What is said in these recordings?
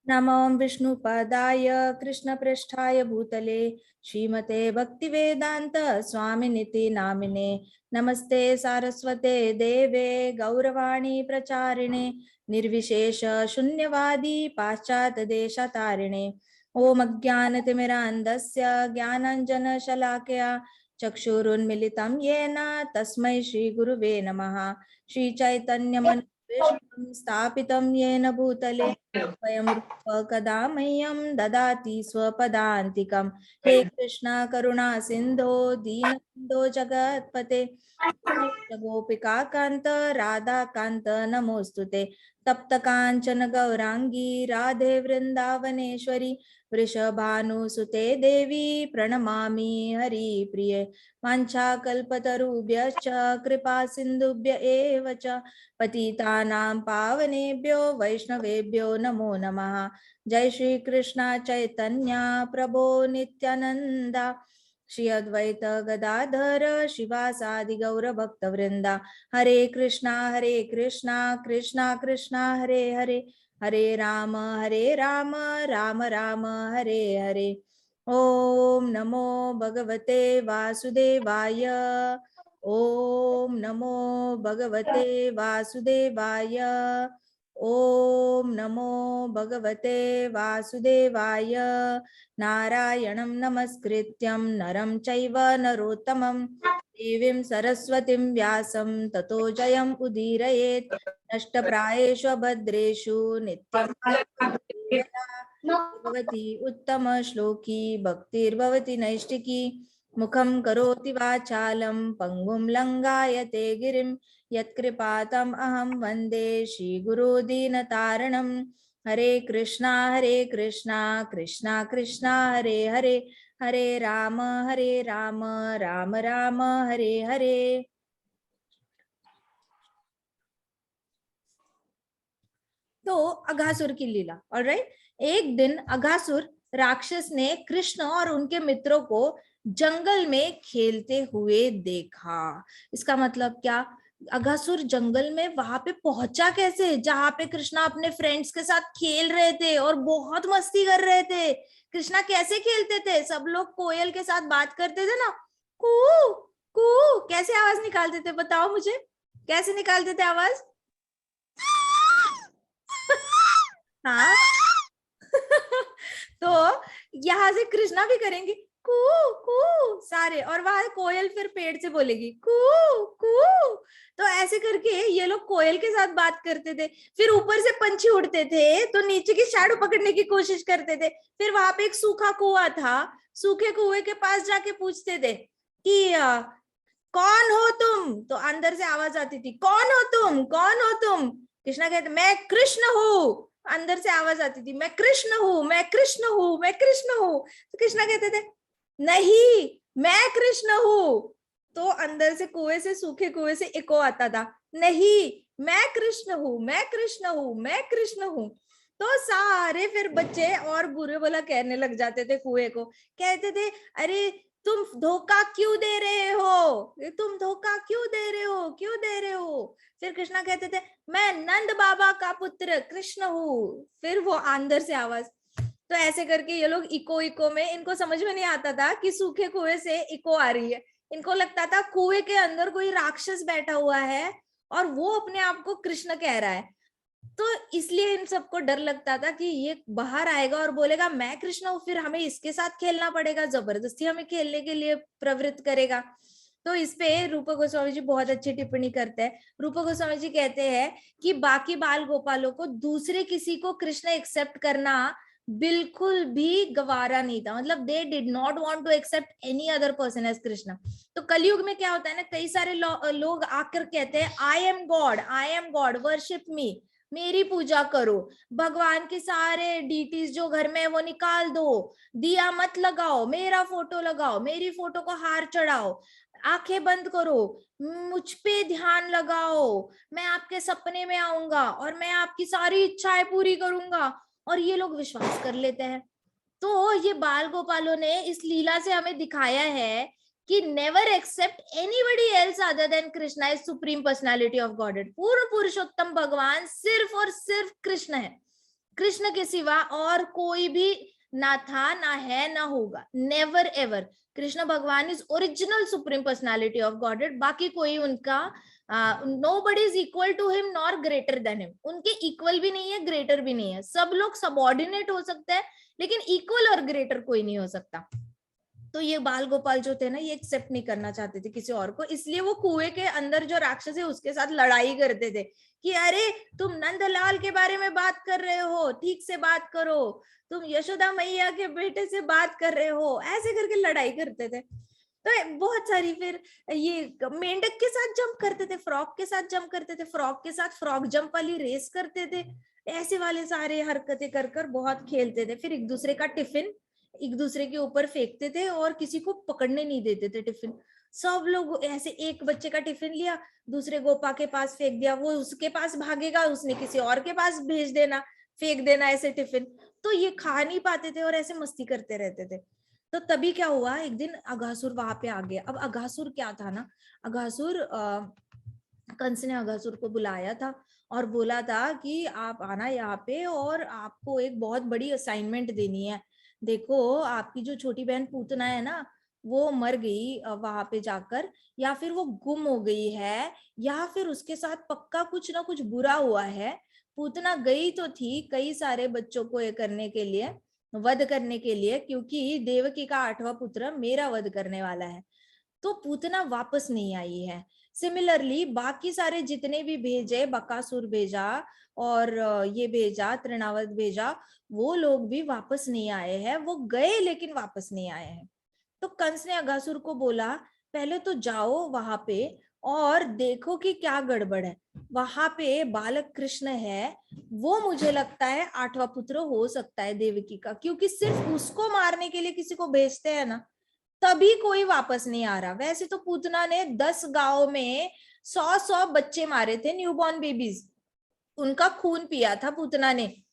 नमो विष्णुपादाय कृष्णप्रेष्ठाय भूतले श्रीमते भक्तिवेदांत स्वामिनिति नामिने नमस्ते सारस्वते देवे गौरवाणी प्रचारिणे निर्विशेष शून्यवादी पाश्चात्य देशतारिणे ओम अज्ञानतिमिरान्धस्य ज्ञानाञ्जनशलाकया चक्षुरुन्मिलितं येन तस्मै श्रीगुरुवे नमः। श्रीचैतन्यमनोभीष्टं स्थापितं येन भूतले स्वयं रूप कदा मह्यं ददाति स्वपदान्तिकं। हे कृष्ण करुणा सिंधो दीनबन्धो जगत्पते गोपिका कांत राधा कांत नमोस्तुते। तप्त कांचन गौरांगी राधे वृंदावनेश्वरी वृषभानुसुते देवी प्रणमामि हरिप्रिये। वाञ्छाकल्पतरुभ्यश्च कृपा सिन्धुभ्य एव च पतितानां पावनेभ्यो वैष्णवेभ्यो नमो नमः। जय श्री कृष्ण चैतन्य प्रभो नित्यानंदा श्री अद्वैत गदाधर शिवासादि गौर भक्त वृंदा। हरे कृष्णा कृष्णा कृष्णा हरे हरे हरे राम राम राम हरे हरे। ओम नमो भगवते वासुदेवाय। ओम नमो भगवते वासुदेवाय। ओम नमो भगवते वासुदेवाय। नारायणं नमस्कृत्यं नरं चैव नरोत्तमं देवीं सरस्वतीं व्यासं ततो जयम् उदीरयेत्। नष्टप्रायेषु भद्रेषु नित्यं भगवती उत्तम श्लोकी भक्तिर्भवति नैष्टिकी। मुखं करोति वाचालं पंगुं लंघायते गिरिं यत्कृपातम् अहं वन्दे श्रीगुरो दीनतारणं। हरे कृष्णा कृष्णा कृष्णा हरे हरे हरे राम राम राम हरे हरे। तो अघासुर की लीला। ऑलराइट, एक दिन अघासुर राक्षस ने कृष्ण और उनके मित्रों को जंगल में खेलते हुए देखा। इसका मतलब क्या? अघासुर जंगल में वहां पे पहुंचा कैसे जहां पे कृष्णा अपने फ्रेंड्स के साथ खेल रहे थे और बहुत मस्ती कर रहे थे। कृष्णा कैसे खेलते थे? सब लोग कोयल के साथ बात करते थे ना, कू कू कैसे आवाज निकालते थे? बताओ मुझे, कैसे निकालते थे आवाज? हाँ। तो यहां से कृष्णा भी करेंगे कू कू सारे, और वहां कोयल फिर पेड़ से बोलेगी कू कू। तो ऐसे करके ये लोग कोयल के साथ बात करते थे। फिर ऊपर से पंछी उड़ते थे तो नीचे की शैडो पकड़ने की कोशिश करते थे। फिर वहां पे एक सूखा कुआं था, सूखे कुएं के पास जाके पूछते थे कि कौन हो तुम? तो अंदर से आवाज आती थी, कौन हो तुम, कौन हो तुम? कृष्णा कहते, मैं कृष्ण हूँ। अंदर से आवाज आती थी, मैं कृष्ण हूँ, मैं कृष्ण हूँ, मैं कृष्ण हूँ। तो कृष्णा कहते थे, नहीं, मैं कृष्ण हूँ। तो अंदर से कुएं से, सूखे कुएं से इको आता था, नहीं, मैं कृष्ण हूँ, मैं कृष्ण हूँ, मैं कृष्ण हूँ। तो सारे फिर बच्चे और बुरे भला कहने लग जाते थे कुएं को, कहते थे, अरे तुम धोखा क्यों दे रहे हो? तुम धोखा क्यों दे रहे हो, क्यों दे रहे हो? फिर कृष्णा कहते थे, मैं नंद बाबा का पुत्र कृष्ण हूँ। फिर वो अंदर से आवाज। तो ऐसे करके ये लोग इको इको में, इनको समझ में नहीं आता था कि सूखे कुएं से इको आ रही है। इनको लगता था कुएं के अंदर कोई राक्षस बैठा हुआ है और वो अपने आप को कृष्ण कह रहा है। तो इसलिए इन सबको डर लगता था कि ये बाहर आएगा और बोलेगा मैं कृष्ण हूँ, फिर हमें इसके साथ खेलना पड़ेगा, जबरदस्ती हमें खेलने के लिए प्रवृत्त करेगा। तो इस पे रूप गोस्वामी जी बहुत अच्छी टिप्पणी करते हैं। रूप गोस्वामी जी कहते हैं कि बाकी बाल गोपालों को दूसरे किसी को कृष्ण एक्सेप्ट करना बिल्कुल भी गवारा नहीं था। मतलब they did not want to accept any other person as Krishna. तो कलयुग में क्या होता है ना, कई सारे लोग आकर कहते हैं I am God worship me, मेरी पूजा करो, भगवान के सारे डीटीज जो घर में है वो निकाल दो, दिया मत लगाओ, मेरा फोटो लगाओ, मेरी फोटो को हार चढ़ाओ, आंखें बंद करो, मुझ पे ध्यान लगाओ, मैं आपके सपने में आऊंगा और मैं आपकी सारी इच्छाएं पूरी करूंगा। और ये लोग विश्वास कर लेते हैं। तो ये बाल गोपालों ने इस लीला से हमें दिखाया है कि never accept anybody else other than Krishna is supreme personality of Godhead. पूर्ण पुरुषोत्तम भगवान सिर्फ और सिर्फ कृष्ण है। कृष्ण के सिवा और कोई भी ना था, ना है, ना होगा, never ever. Krishna Bhagwan is original supreme personality of godhead, बाकी कोई उनका nobody is equal to him nor greater than him, उनके इक्वल भी नहीं है, ग्रेटर भी नहीं है। सब लोग सबऑर्डिनेट हो सकते हैं, लेकिन इक्वल और ग्रेटर कोई नहीं हो सकता। तो ये बाल गोपाल जो थे ना, ये एक्सेप्ट नहीं करना चाहते थे किसी और को, इसलिए वो कुएं के अंदर जो राक्षस है उसके साथ लड़ाई करते थे कि अरे तुम नंदलाल के बारे में बात कर रहे हो, ठीक से बात करो, तुम यशोदा मैया के बेटे से बात कर रहे हो, ऐसे करके लड़ाई करते थे। तो बहुत सारी, फिर ये मेंढक के साथ जंप करते थे, फ्रॉक के साथ जंप करते थे, फ्रॉक के साथ फ्रॉक जंप वाली रेस करते थे, ऐसे वाले सारे हरकतें कर कर बहुत खेलते थे। फिर एक दूसरे का टिफिन एक दूसरे के ऊपर फेंकते थे और किसी को पकड़ने नहीं देते थे टिफिन। सब लोग ऐसे, एक बच्चे का टिफिन लिया, दूसरे गोपा के पास फेंक दिया, वो उसके पास भागेगा, उसने किसी और के पास भेज देना, फेंक देना ऐसे टिफिन। तो ये खा नहीं पाते थे और ऐसे मस्ती करते रहते थे। तो तभी क्या हुआ, एक दिन अघासुर वहां पे आ गया। अब अघासुर क्या था ना, अघासुर कंस ने अघासुर को बुलाया था और बोला था कि आप आना यहाँ पे और आपको एक बहुत बड़ी असाइनमेंट देनी है। देखो, आपकी जो छोटी बहन पूतना है ना, वो मर गई वहां पे जाकर, या फिर वो गुम हो गई है, या फिर उसके साथ पक्का कुछ ना कुछ बुरा हुआ है। पूतना गई तो थी कई सारे बच्चों को ये करने के लिए, वध करने के लिए, क्योंकि देवकी का 8वां पुत्र मेरा वध करने वाला है। तो पूतना वापस नहीं आई है। सिमिलरली बाकी सारे जितने भी भेजे, बकासुर भेजा और ये भेजा, तृणावत भेजा, वो लोग भी वापस नहीं आए हैं। वो गए लेकिन वापस नहीं आए हैं। तो कंस ने अघासुर को बोला, पहले तो जाओ वहां पे और देखो कि क्या गड़बड़ है। वहां पे बालक कृष्ण है, वो मुझे लगता है 8वां पुत्र हो सकता है देवकी का, क्योंकि सिर्फ उसको मारने के लिए किसी को भेजते हैं ना, तभी कोई वापस नहीं आ रहा। वैसे तो पूतना ने 10 गांव में 100 बच्चे मारे थे, न्यूबॉर्न बेबीज, उनका खून पिया था पूतना ने।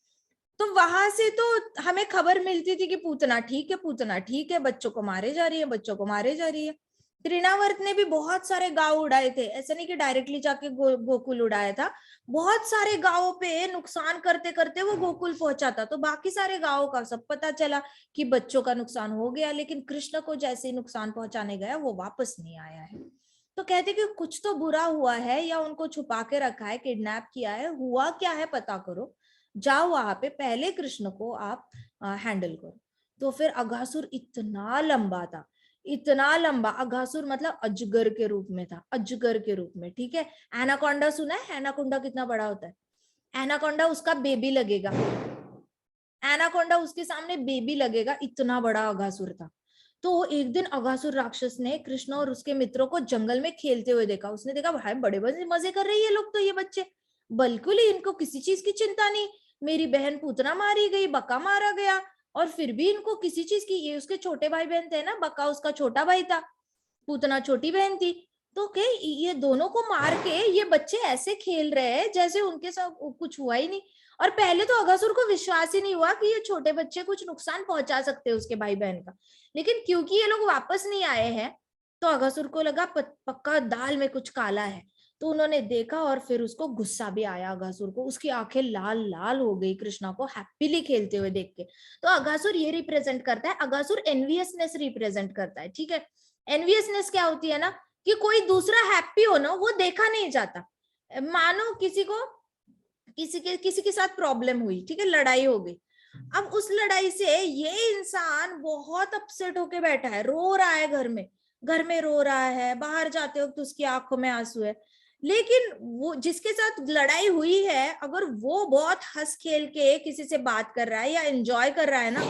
तो वहां से तो हमें खबर मिलती थी कि पूतना ठीक है, पूतना ठीक है, बच्चों को मारे जा रही है, बच्चों को मारे जा रही है। तृणावर्त ने भी बहुत सारे गांव उड़ाए थे, ऐसा नहीं कि डायरेक्टली जाके गोकुल उड़ाया था। बहुत सारे गांवों पे नुकसान करते करते वो गोकुल पहुंचा था। तो बाकी सारे गांवों का सब पता चला कि बच्चों का नुकसान हो गया, लेकिन कृष्ण को जैसे ही नुकसान पहुंचाने गया वो वापस नहीं आया है। तो कहते कि कुछ तो बुरा हुआ है, या उनको छुपा के रखा है, किडनैप किया है, हुआ क्या है पता करो, जाओ वहां पे, पहले कृष्ण को आप हैंडल करो। तो फिर अघासुर इतना लंबा था, इतना लंबा, अघासुर मतलब अजगर के रूप में था, अजगर के रूप में, ठीक है। एनाकोंडा सुना है? एनाकोंडा कितना बड़ा होता है? एनाकोंडा उसका बेबी लगेगा, एनाकोंडा उसके सामने बेबी लगेगा, इतना बड़ा अघासुर था। तो एक दिन अघासुर राक्षस ने कृष्ण और उसके मित्रों को जंगल में खेलते हुए देखा। उसने देखा भाई बड़े बड़े मजे कर रहे हैं ये लोग, तो ये बच्चे बिल्कुल ही, इनको किसी चीज की चिंता नहीं। मेरी बहन पूतना मारी गई, बका मारा गया, और फिर भी इनको किसी चीज की, ये उसके छोटे भाई बहन थे ना, बका उसका छोटा भाई था, पूतना छोटी बहन थी। तो क्या ये दोनों को मार के ये बच्चे ऐसे खेल रहे हैं जैसे उनके साथ कुछ हुआ ही नहीं। और पहले तो अघासुर को विश्वास ही नहीं हुआ कि ये छोटे बच्चे कुछ नुकसान पहुंचा सकते हैं उसके भाई बहन का। लेकिन क्योंकि ये लोग वापस नहीं आए हैं, तो अघासुर को लगा पक्का दाल में कुछ काला है। तो उन्होंने देखा और फिर उसको गुस्सा भी आया अघासुर को, उसकी आंखें लाल लाल हो गई कृष्णा को हैप्पीली खेलते हुए देख के। तो अघासुर ये रिप्रेजेंट करता है, अघासुर एनवियसनेस रिप्रेजेंट करता है, ठीक है। एनवियसनेस क्या होती है ना, कि कोई दूसरा हैप्पी हो ना, वो देखा नहीं जाता। मानो किसी के साथ प्रॉब्लम हुई, ठीक है, लड़ाई हो गई। अब उस लड़ाई से ये इंसान बहुत अपसेट होके बैठा है, रो रहा है, घर में रो रहा है, बाहर जाते वक्त उसकी आंखों में आंसू है। लेकिन वो जिसके साथ लड़ाई हुई है, अगर वो बहुत हंस खेल के किसी से बात कर रहा है या एंजॉय कर रहा है ना,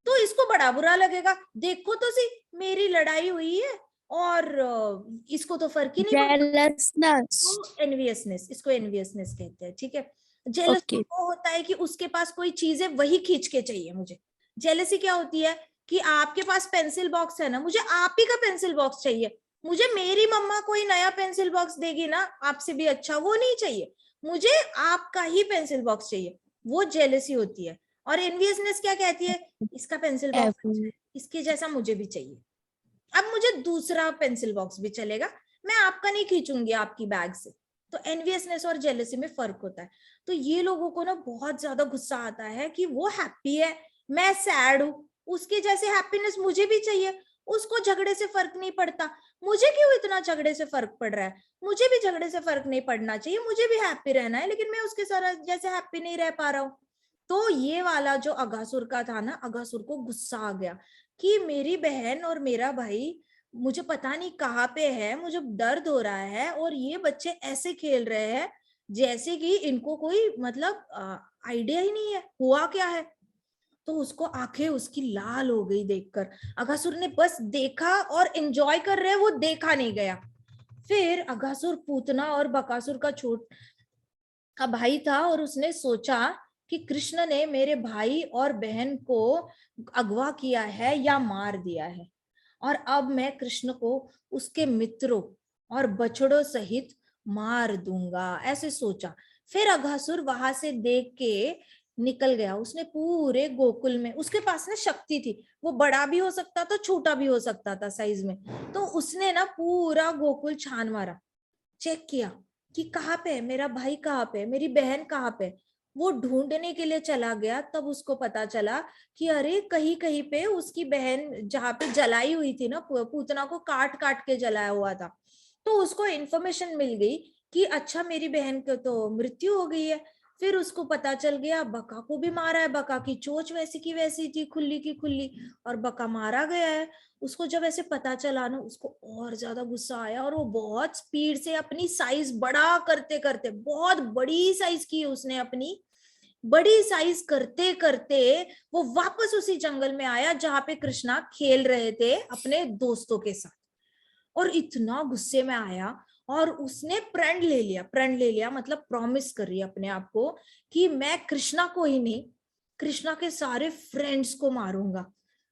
तो इसको बड़ा बुरा लगेगा। देखो तो सी, मेरी लड़ाई हुई है और इसको तो फर्क ही नहीं पड़ता। जेलसनेस। एनवियसनेस, इसको एनवियसनेस कहते हैं, ठीक है। Jealous okay. वो होता है कि उसके पास कोई चीज है, वही खींच के चाहिए मुझे। जेलसी क्या होती है कि आपके पास पेंसिल बॉक्स है ना, मुझे आप ही का पेंसिल बॉक्स चाहिए। मुझे मेरी मम्मा कोई नया पेंसिल बॉक्स देगी ना आपसे भी अच्छा, वो नहीं चाहिए, मुझे आपका ही पेंसिल बॉक्स चाहिए, वो जेलसी होती है। और एनवियसनेस क्या कहती है, इसका पेंसिल बॉक्स अच्छा है, इसके जैसा मुझे भी चाहिए। अब मुझे दूसरा पेंसिल बॉक्स भी चलेगा, मैं आपका नहीं खींचूंगी आपकी बैग से, तो एनवियसनेस और जेलसी में फर्क होता है। तो ये लोगों को ना बहुत ज्यादा गुस्सा आता है कि वो हैप्पी है, मैं सैड हूं, उसके जैसे हैप्पीनेस मुझे भी चाहिए, उसको झगड़े से फर्क नहीं पड़ता, मुझे क्यों इतना झगड़े से फर्क पड़ रहा है, मुझे भी झगड़े से फर्क नहीं पड़ना चाहिए, मुझे भी हैप्पी रहना है, लेकिन मैं उसके साथ जैसे हैप्पी नहीं रह पा रहा हूँ। तो ये वाला जो अगासुर का था ना, अगासुर को गुस्सा आ गया कि मेरी बहन और मेरा भाई मुझे पता नहीं कहाँ पे है, मुझे दर्द हो रहा है, और ये बच्चे ऐसे खेल रहे हैं जैसे कि इनको कोई मतलब आइडिया ही नहीं है हुआ क्या है। तो उसको आंखें उसकी लाल हो गई देखकर। अगासुर ने बस देखा और एंजॉय कर रहे, वो देखा नहीं गया। फिर अगासुर पूतना और बकासुर का का भाई था, और उसने सोचा कि कृष्ण ने मेरे भाई और बहन को अगवा किया है या मार दिया है, और अब मैं कृष्ण को उसके मित्रों और बछड़ों सहित मार दूंगा, ऐसे सोचा। फिर अघासुर वहां से देख के निकल गया। उसने पूरे गोकुल में, उसके पास ना शक्ति थी, वो बड़ा भी हो सकता था, छोटा भी हो सकता था साइज में। तो उसने ना पूरा गोकुल छान मारा, चेक किया कि कहाँ पे है मेरा भाई, कहाँ पे है मेरी बहन, कहाँ पे। वो ढूंढने के लिए चला गया, तब उसको पता चला कि अरे कहीं कहीं पे उसकी बहन जहाँ पे जलाई हुई थी ना, पूतना को काट काट के जलाया हुआ था। तो उसको इन्फॉर्मेशन मिल गई कि अच्छा मेरी बहन को तो मृत्यु हो गई है। फिर उसको पता चल गया बका को भी मारा है, बका की चोंच वैसी की वैसी थी, खुली की खुली, और बका मारा गया है। उसको जब ऐसे पता चला ना, उसको और ज्यादा गुस्सा आया, और वो बहुत स्पीड से अपनी साइज बड़ा करते करते, बहुत बड़ी साइज की उसने अपनी, बड़ी साइज करते करते वो वापस उसी जंगल में आया जहां पे कृष्णा खेल रहे थे अपने दोस्तों के साथ। और इतना गुस्से में आया, और उसने प्रण ले लिया, प्रण ले लिया मतलब प्रॉमिस कर रही अपने आप को कि मैं कृष्णा को ही नहीं, कृष्णा के सारे फ्रेंड्स को मारूंगा,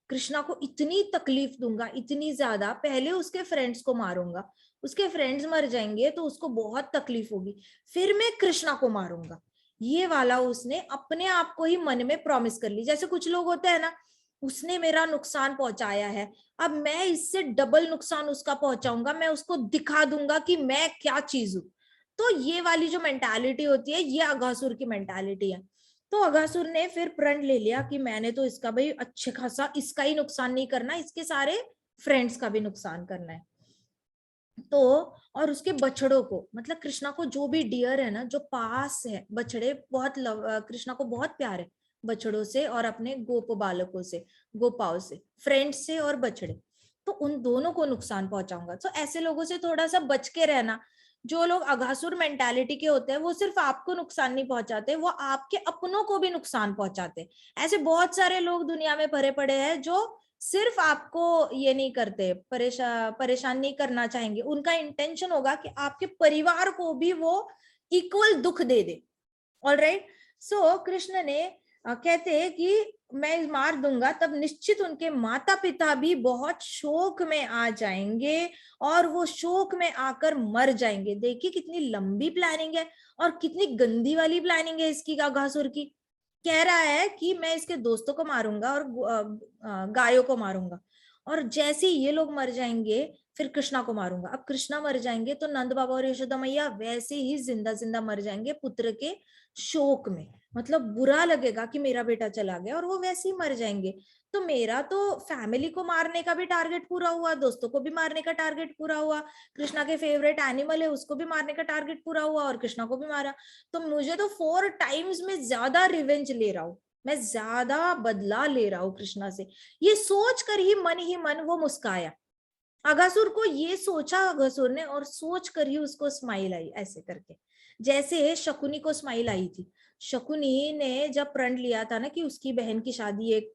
कृष्णा को इतनी तकलीफ दूंगा, इतनी ज्यादा, पहले उसके फ्रेंड्स को मारूंगा, उसके फ्रेंड्स मर जाएंगे तो उसको बहुत तकलीफ होगी, फिर मैं कृष्णा को मारूंगा। ये वाला उसने अपने आप को ही मन में प्रॉमिस कर ली। जैसे कुछ लोग होते हैं ना, उसने मेरा नुकसान पहुंचाया है, अब मैं इससे डबल नुकसान उसका पहुंचाऊंगा, मैं उसको दिखा दूंगा कि मैं क्या चीज हूं। तो ये वाली जो मेंटालिटी होती है, ये अघासुर की मेंटालिटी है। तो अघासुर ने फिर प्रण ले लिया कि मैंने तो इसका भाई अच्छे खासा, इसका ही नुकसान नहीं करना, इसके सारे फ्रेंड्स का भी नुकसान करना है। तो और उसके बछड़ों को, मतलब कृष्णा को जो भी डियर है ना, जो पास है, बछड़े बहुत कृष्णा को बहुत प्यार है बछड़ों से और अपने गोप बालकों से, गोपाओं से, फ्रेंड्स से और बछड़े। तो उन दोनों को नुकसान पहुंचाऊंगा। तो ऐसे लोगों से थोड़ा सा बच के रहना। जो लोग अघासुर मेंटालिटी के होते हैं, वो सिर्फ आपको नुकसान नहीं पहुंचाते, वो आपके अपनों को भी नुकसान पहुंचाते। ऐसे बहुत सारे लोग दुनिया में भरे पड़े हैं जो सिर्फ आपको ये नहीं करते, परेशान नहीं करना चाहेंगे, उनका इंटेंशन होगा कि आपके परिवार को भी वो इक्वल दुख दे दे। All right. सो कृष्ण ने कहते हैं कि मैं मार दूंगा, तब निश्चित उनके माता पिता भी बहुत शोक में आ जाएंगे, और वो शोक में आकर मर जाएंगे। देखिए कितनी लंबी प्लानिंग है, और कितनी गंदी वाली प्लानिंग है इसकी, अघासुर की। कह रहा है कि मैं इसके दोस्तों को मारूंगा और गायों को मारूंगा, और जैसे ही ये लोग मर जाएंगे फिर कृष्णा को मारूंगा। अब कृष्णा मर जाएंगे तो नंद बाबा और यशोदा मैया वैसे ही जिंदा जिंदा मर जाएंगे पुत्र के शोक में। मतलब बुरा लगेगा कि मेरा बेटा चला गया, और वो वैसे ही मर जाएंगे। तो मेरा तो फैमिली को मारने का भी टारगेट पूरा हुआ, दोस्तों को भी मारने का टारगेट पूरा हुआ, कृष्णा के फेवरेट एनिमल है उसको भी मारने का टारगेट पूरा हुआ, और कृष्णा को भी मारा। तो मुझे तो 4 टाइम्स में ज्यादा रिवेंज ले रहा हूँ, मैं ज्यादा बदला ले रहा हूँ कृष्णा से। ये सोच कर ही मन वो मुस्काया। अगासुर को ये सोचा अगासुर ने, और सोच कर ही उसको स्माइल आई, ऐसे करके जैसे शकुनी को स्माइल आई थी। शकुनी ने जब प्रण लिया था ना कि उसकी बहन की शादी, एक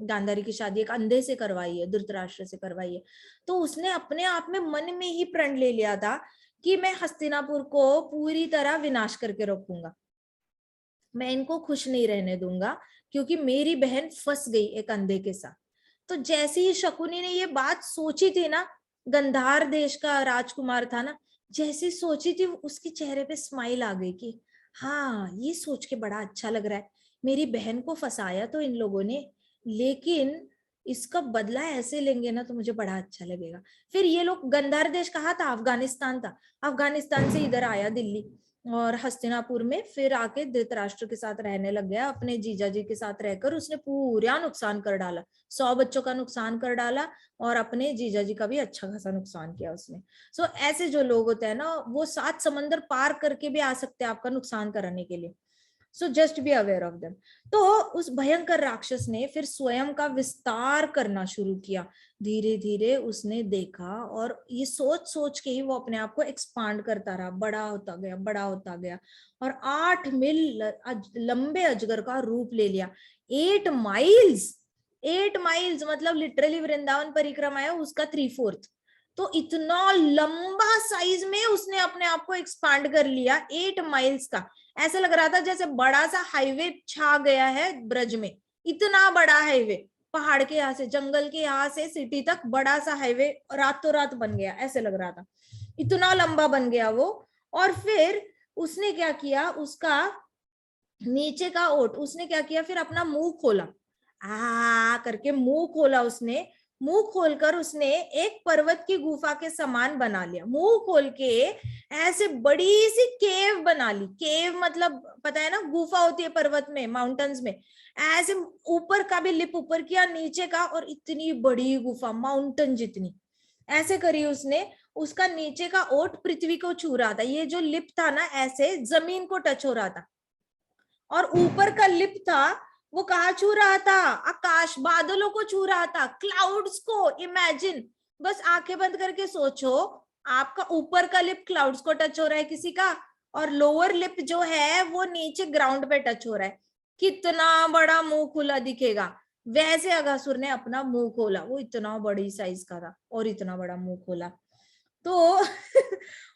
गांधारी की शादी एक अंधे से करवाई है, धृतराष्ट्र से करवाई है, तो उसने अपने आप में मन में ही प्रण ले लिया था कि मैं हस्तिनापुर को पूरी तरह विनाश करके रखूंगा, मैं इनको खुश नहीं रहने दूंगा, क्योंकि मेरी बहन फंस गई एक अंधे के साथ। तो जैसे ही शकुनी ने ये बात सोची थी ना, गंधार देश का राजकुमार था ना, जैसे सोची थी उसके चेहरे पे स्माइल आ गई कि हाँ, ये सोच के बड़ा अच्छा लग रहा है, मेरी बहन को फंसाया तो इन लोगों ने, लेकिन इसका बदला ऐसे लेंगे ना तो मुझे बड़ा अच्छा लगेगा। फिर ये लोग, गंधार देश कहाँ था? अफगानिस्तान था। अफगानिस्तान से इधर आया दिल्ली और हस्तिनापुर में, फिर आके धृतराष्ट्र के साथ रहने लग गया। अपने जीजा जी के साथ रहकर उसने पूरा नुकसान कर डाला, 100 बच्चों का नुकसान कर डाला और अपने जीजा जी का भी अच्छा खासा नुकसान किया उसने। सो ऐसे जो लोग होते हैं ना, वो 7 समंदर पार करके भी आ सकते हैं आपका नुकसान कराने के लिए। So just be aware of them. तो उस भयंकर राक्षस ने फिर स्वयं का विस्तार करना शुरू किया। धीरे धीरे उसने देखा और ये सोच सोच के ही वो अपने आप को एक्सपांड करता रहा, बड़ा होता गया, बड़ा होता गया और 8 मील लंबे अजगर का रूप ले लिया। 8 माइल्स, 8 माइल्स मतलब लिटरली वृंदावन परिक्रमा है उसका 3/4। तो इतना लंबा साइज में उसने अपने आप को एक्सपांड कर लिया, 8 माइल्स का। ऐसा लग रहा था जैसे बड़ा सा हाईवे छा गया है ब्रज में, इतना बड़ा हाईवे, पहाड़ के यहाँ से, जंगल के यहाँ से सिटी तक बड़ा सा हाईवे रातों रात बन गया, ऐसे लग रहा था, इतना लंबा बन गया वो। और फिर उसने क्या किया, उसका नीचे का ओट उसने क्या किया, फिर अपना मुंह खोला, आ करके मुंह खोला उसने। मुंह खोलकर उसने एक पर्वत की गुफा के समान बना लिया, मुंह खोल के ऐसे बड़ी सी केव बना ली। केव मतलब पता है ना, गुफा होती है पर्वत में, माउंटेन्स में। ऐसे ऊपर का भी लिप ऊपर किया, नीचे का, और इतनी बड़ी गुफा, माउंटेन जितनी, ऐसे करी उसने। उसका नीचे का ओट पृथ्वी को छू रहा था, ये जो लिप था ना ऐसे जमीन को टच हो रहा था, और ऊपर का लिप था वो कहाँ छू रहा था, आकाश, बादलों को छू रहा था, क्लाउड्स को। इमेजिन, बस आंखें बंद करके सोचो, आपका ऊपर का लिप क्लाउड्स को टच हो रहा है किसी का, और लोअर लिप जो है वो नीचे ग्राउंड पे टच हो रहा है, कितना बड़ा मुंह खुला दिखेगा। वैसे अगासुर ने अपना मुंह खोला, वो इतना बड़ी साइज का था और इतना बड़ा मुंह खोला। तो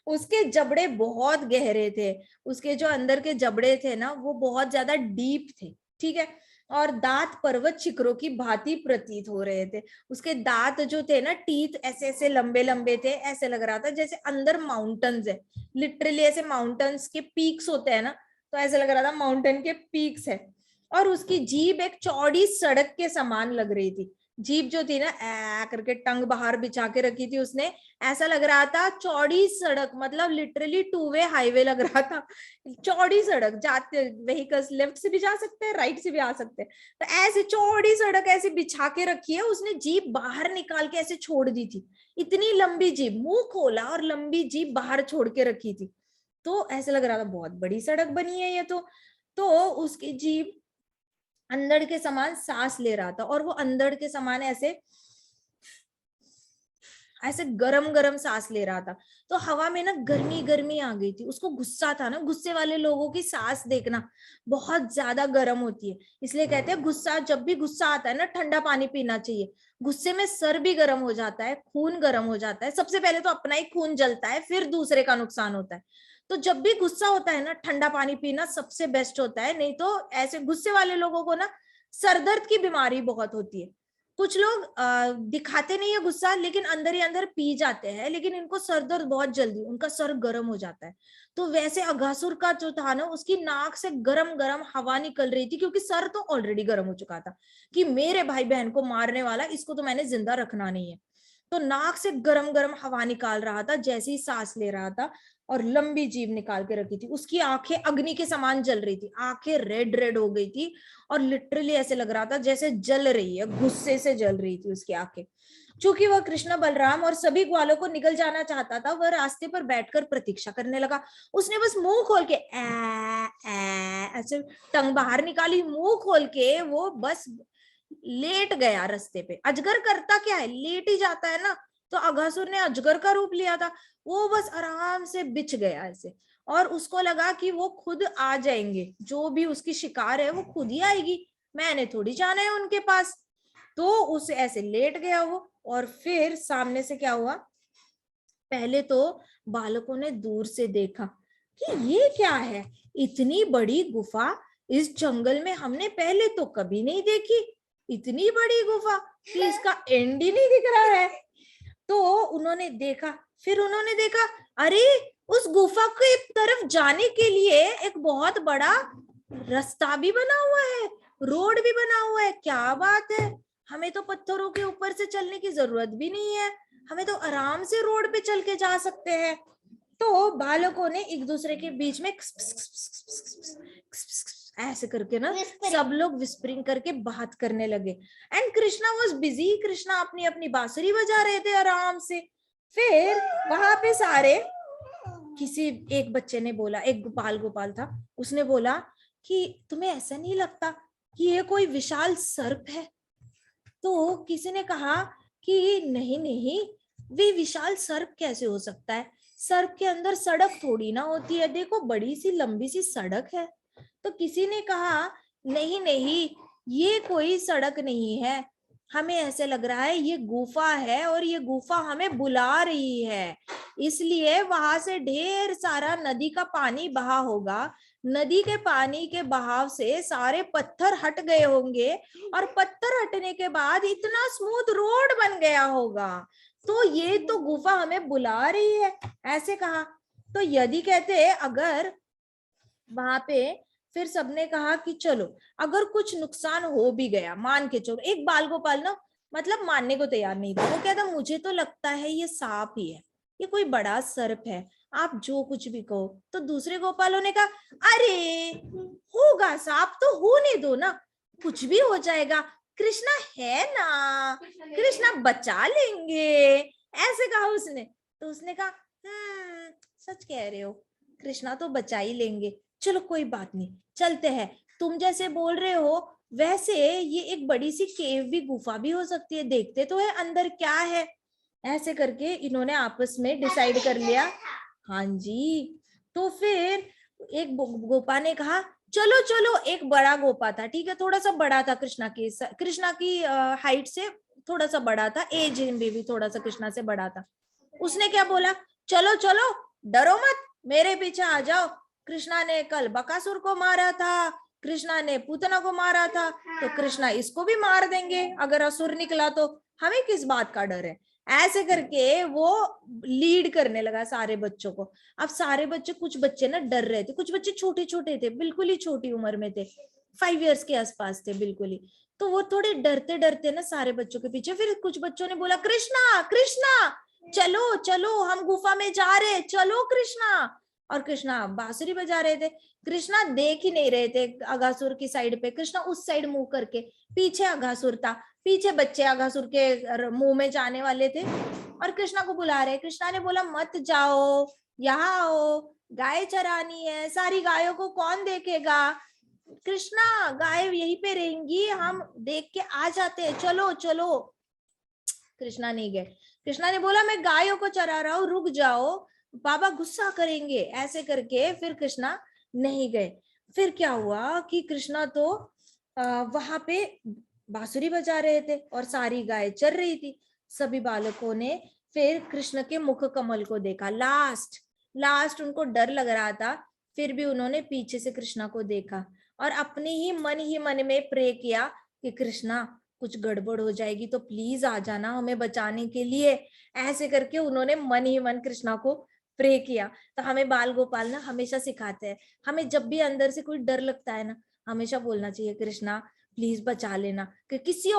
उसके जबड़े बहुत गहरे थे, उसके जो अंदर के जबड़े थे ना वो बहुत ज्यादा डीप थे, ठीक है। और दांत पर्वत शिखरों की भांति प्रतीत हो रहे थे। उसके दांत जो थे ना, टीथ ऐसे ऐसे लंबे लंबे थे, ऐसे लग रहा था जैसे अंदर माउंटेन्स है, लिटरली ऐसे माउंटेन्स के पीक्स होते हैं ना, तो ऐसे लग रहा था माउंटेन के पीक्स है। और उसकी जीभ एक चौड़ी सड़क के समान लग रही थी। जीभ जो थी ना, ऐ करके टंग बाहर बिछा के रखी थी उसने, ऐसा लग रहा था चौड़ी सड़क, मतलब लिटरली 2 वे हाईवे लग रहा था। चौड़ी सड़क, जाते व्हीकल्स लेफ्ट से भी जा सकते हैं, राइट से भी आ सकते हैं, तो ऐसे चौड़ी सड़क ऐसे बिछा के रखी है उसने। जीभ बाहर निकाल के ऐसे छोड़ दी थी, इतनी लंबी जीभ, मुंह खोला और लंबी जीभ बाहर छोड़ के रखी थी। तो ऐसे लग रहा था बहुत बड़ी सड़क बनी है ये तो उसकी जीभ अंधड़ के समान सांस ले रहा था, और वो अंधड़ के समान ऐसे ऐसे गरम गरम सांस ले रहा था। तो हवा में ना गर्मी गर्मी आ गई थी, उसको गुस्सा था ना। गुस्से वाले लोगों की सांस देखना बहुत ज्यादा गर्म होती है, इसलिए कहते हैं गुस्सा, जब भी गुस्सा आता है ना ठंडा पानी पीना चाहिए। गुस्से में सर भी गर्म हो जाता है, खून गर्म हो जाता है, सबसे पहले तो अपना ही खून जलता है, फिर दूसरे का नुकसान होता है। तो जब भी गुस्सा होता है ना, ठंडा पानी पीना सबसे बेस्ट होता है, नहीं तो ऐसे गुस्से वाले लोगों को ना सरदर्द की बीमारी बहुत होती है। कुछ लोग दिखाते नहीं है गुस्सा, लेकिन अंदर ही अंदर पी जाते हैं, लेकिन इनको सर दर्द बहुत जल्दी, उनका सर गर्म हो जाता है। तो वैसे अघासुर का जो था ना, उसकी नाक से गरम गरम हवा निकल रही थी, क्योंकि सर तो ऑलरेडी गर्म हो चुका था कि मेरे भाई बहन को मारने वाला, इसको तो मैंने जिंदा रखना नहीं है। तो नाक से गरम गरम हवा निकाल रहा था जैसे ही सांस ले रहा था, और लंबी जीभ निकाल के रखी थी। उसकी आंखें अग्नि के समान जल रही थी, आंखें रेड रेड हो गई थी, और लिटरली ऐसे लग रहा था जैसे जल रही है, गुस्से से जल रही थी उसकी आंखें। चूंकि वह कृष्ण बलराम और सभी ग्वालों को निगल जाना चाहता था, वह रास्ते पर बैठकर प्रतीक्षा करने लगा। उसने बस मुंह खोल के ऐसे टंग बाहर निकाली, मुंह खोल के वो बस लेट गया रास्ते पे। अजगर करता क्या है, लेट ही जाता है ना, तो अघासुर ने अजगर का रूप लिया था, वो बस आराम से बिछ गया ऐसे, और उसको लगा कि वो खुद आ जाएंगे, जो भी उसकी शिकार है वो खुद ही आएगी, मैंने थोड़ी जाना है उनके पास। तो उसे ऐसे लेट गया वो। और फिर सामने से क्या हुआ, पहले तो बालकों ने दूर से देखा कि ये क्या है, इतनी बड़ी गुफा, इस जंगल में हमने पहले तो कभी नहीं देखी, इतनी बड़ी गुफा कि इसका एंड ही नहीं दिख रहा है। तो उन्होंने देखा, फिर उन्होंने देखा, अरे उस गुफा की तरफ जाने के लिए एक बहुत बड़ा रास्ता भी बना हुआ है, रोड भी बना हुआ है, क्या बात है, हमें तो पत्थरों के ऊपर से चलने की जरूरत भी नहीं है, हमें तो आराम से रोड पे चल के जा सकते हैं। तो बालकों ने एक दूसरे के बीच में ऐसे करके ना सब लोग विस्परिंग करके बात करने लगे। And Krishna was busy, Krishna अपनी अपनी बांसुरी बजा रहे थे आराम से। फिर वहां पे सारे किसी एक बच्चे ने बोला, एक गोपाल गोपाल था, उसने बोला कि तुम्हें ऐसा नहीं लगता कि ये कोई विशाल सर्प है? तो किसी ने कहा कि नहीं नहीं, वे विशाल सर्प कैसे हो सकता है, सर्प के अंदर सड़क थोड़ी ना होती है, देखो बड़ी सी लंबी सी सड़क है। तो किसी ने कहा नहीं नहीं, ये कोई सड़क नहीं है, हमें ऐसे लग रहा है ये गुफा है और ये गुफा हमें बुला रही है, इसलिए वहां से ढेर सारा नदी का पानी बहा होगा, नदी के पानी के बहाव से सारे पत्थर हट गए होंगे और पत्थर हटने के बाद इतना स्मूथ रोड बन गया होगा, तो ये तो गुफा हमें बुला रही है, ऐसे कहा। तो यदि कहते अगर वहां पे, फिर सबने कहा कि चलो अगर कुछ नुकसान हो भी गया, मान के चलो, एक बाल गोपाल ना मतलब मानने को तैयार नहीं था, वो कहता मुझे तो लगता है ये सांप ही है, ये कोई बड़ा सर्प है, आप जो कुछ भी कहो। तो दूसरे गोपालों ने कहा अरे होगा सांप तो होने दो ना, कुछ भी हो जाएगा, कृष्णा है ना, कृष्णा बचा लेंगे, ऐसे कहा उसने। तो उसने कहा सच कह रहे हो, कृष्णा तो बचा ही लेंगे, चलो कोई बात नहीं, चलते हैं, तुम जैसे बोल रहे हो वैसे ये एक बड़ी सी केव भी, गुफा भी हो सकती है, देखते तो है अंदर क्या है। ऐसे करके इन्होंने आपस में डिसाइड कर लिया। हाँ जी। तो फिर एक गोपा ने कहा चलो चलो, एक बड़ा गोपा था, ठीक है, थोड़ा सा बड़ा था कृष्णा की हाइट से थोड़ा सा बड़ा था, एज में भी थोड़ा सा कृष्णा से बड़ा था। उसने क्या बोला, चलो चलो डरो मत, मेरे पीछे आ जाओ, कृष्णा ने कल बकासुर को मारा था, कृष्णा ने पूतना को मारा था, तो कृष्णा इसको भी मार देंगे अगर असुर निकला तो, हमें किस बात का डर है। ऐसे करके वो लीड करने लगा सारे बच्चों को। अब सारे बच्चे, कुछ बच्चे ना डर रहे थे, कुछ बच्चे छोटे छोटे थे, बिल्कुल ही छोटी उम्र में थे, 5 इयर्स के आसपास थे बिल्कुल ही। तो वो थोड़े डरते डरते ना सारे बच्चों के पीछे, फिर कुछ बच्चों ने बोला कृष्णा कृष्णा चलो चलो, हम गुफा में जा रहे, चलो कृष्णा। और कृष्णा बांसुरी बजा रहे थे। कृष्णा देख ही नहीं रहे थे अगासुर की साइड पे, कृष्णा उस साइड मुंह करके, पीछे अगासुर था, पीछे बच्चे अगासुर के मुंह में जाने वाले थे और कृष्णा को बुला रहे। कृष्णा ने बोला मत जाओ, यहाँ आओ, गाय चरानी है, सारी गायों को कौन देखेगा, कृष्णा गाय यहीं पे रहेंगी, हम देख के आ जाते हैं, चलो चलो। कृष्णा नहीं गए। कृष्णा ने बोला मैं गायों को चरा रहा हूँ, रुक जाओ, बाबा गुस्सा करेंगे, ऐसे करके फिर कृष्णा नहीं गए। फिर क्या हुआ कि कृष्णा तो वहां पे बांसुरी बजा रहे थे और सारी गाय चर रही थी। सभी बालकों ने फिर कृष्ण के मुख कमल को देखा, लास्ट लास्ट उनको डर लग रहा था, फिर भी उन्होंने पीछे से कृष्णा को देखा और अपने ही मन में प्रे किया कि कृष्णा कुछ गड़बड़ हो जाएगी तो प्लीज आ जाना हमें बचाने के लिए। ऐसे करके उन्होंने मन ही मन कृष्णा को प्रे किया। तो हमें बाल गोपाल ना हमेशा सिखाते हैं, हमें जब भी अंदर से कोई डर लगता है ना, हमेशा बोलना चाहिए कृष्णा प्लीज बचा लेना, कि किसी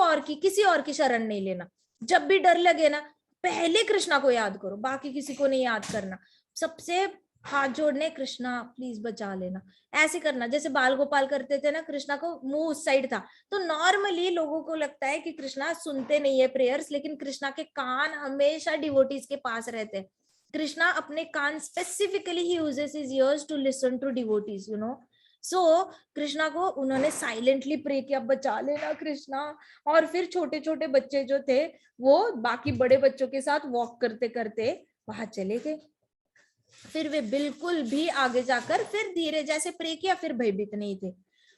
और की शरण नहीं लेना। जब भी डर लगे ना, पहले कृष्णा को याद करो, बाकी किसी को नहीं याद करना, सबसे हाथ जोड़ने, कृष्णा प्लीज बचा लेना, ऐसे करना। जैसे बाल गोपाल करते थे ना, कृष्णा को मुंह उस साइड था, तो नॉर्मली लोगों को लगता है कि कृष्णा सुनते नहीं है प्रेयर्स, लेकिन कृष्णा के कान हमेशा डिवोटीज के पास रहते हैं। कृष्णा अपने कान specifically he uses his ears to listen to devotees, you know. So Krishna को उन्होंने साइलेंटली प्रे किया, बचा लेना कृष्णा। और फिर छोटे छोटे बच्चे जो थे वो बाकी बड़े बच्चों के साथ वॉक करते करते वहां चले गए। फिर वे बिल्कुल भी आगे जाकर फिर धीरे जैसे प्रे किया, फिर भयभीत नहीं थे,